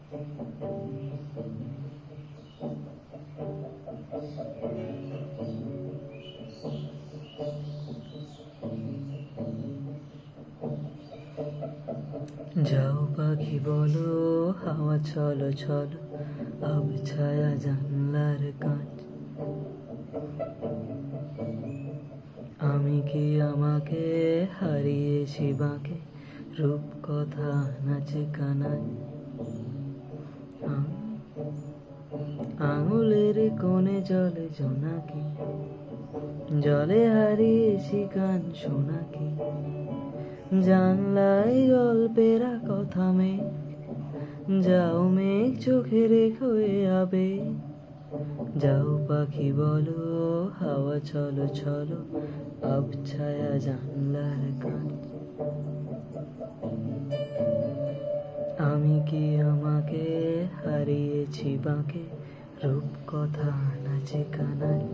जाओ पाखी बोलो हावा चलो चलो अब छाया জানলার কাঁচ আমি কি আমাকে হারিয়েছি বাঁকে রূপ কথা নাচে কানায় আঙুলের কোণে জলে জোনাকি জলে হারিয়েছি গান শোনাকি জানলায় গল্পেরা কথা মেঘ যাও মেঘ চোখে রেখো আবে যাও পাখি বলো হাওয়া চলো চলো আব ছায়া জানলার কাঁচ আমি কি আমাকে হারিয়েছি বাঁকে রূপ কথা নাচে কানায়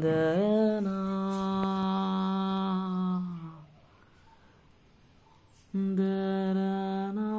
দয়ানা দয়ানা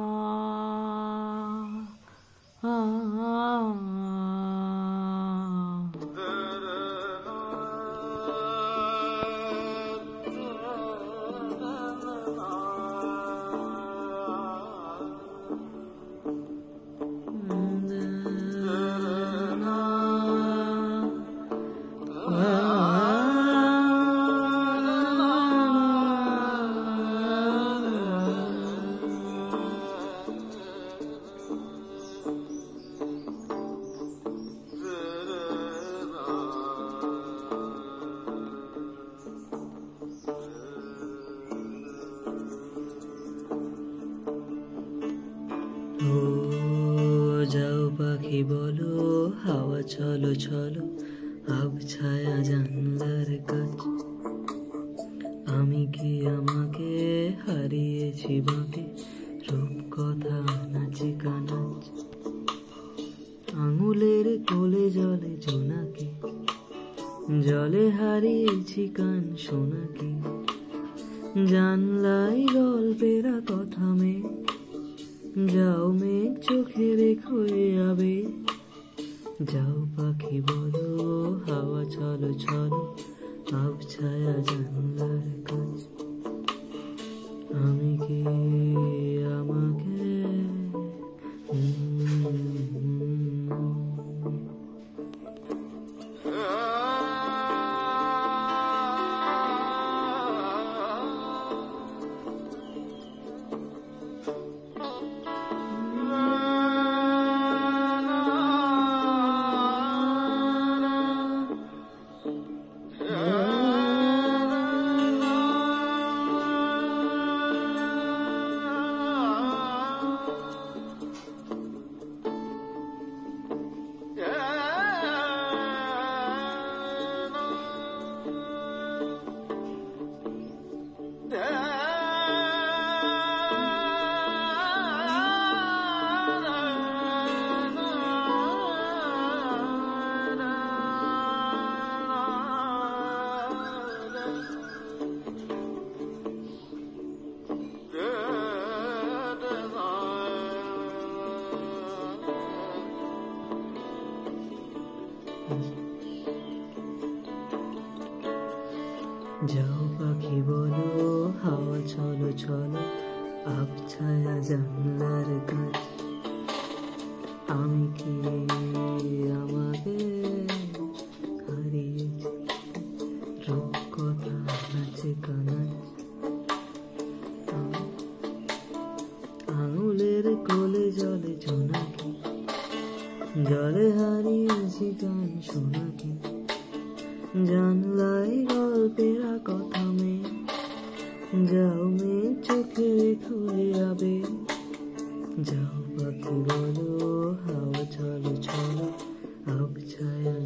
যাও পাখি বলো হাওয়া চলো চলো আব ছায়া জানলার কাছ আমি কি আমাকে হারিয়েছি বাঁকে রূপ কথা নাচে কানাচ আঙুলের কোলে জলে জোনাকি জলে হারিয়েছি কান শোনাকি জানলাই গল্পেরা কথা মেঘ যাও মেঘ চোখে রেখো আবে যাও পাখি বলো হাওয়া চলো চলো আব ছায়া জানলার কাছ আমি কি আমাকে যাও পাখি বলো হাওয়া চলো চলো আব ছায়া জানলার কাছ আমি কি আমাকে হারিয়েছি রূপ কথা নাচে কানায় আঙুলের কোলে জলে জোনাকি জলে হারিয়েছি গান শোনাকি জানলাই গল্পেরা কথা মেঘ যাও মেঘ চোখে রেখো আবে যাও পাখি বলো হাওয়া চলো চলো আব ছায়া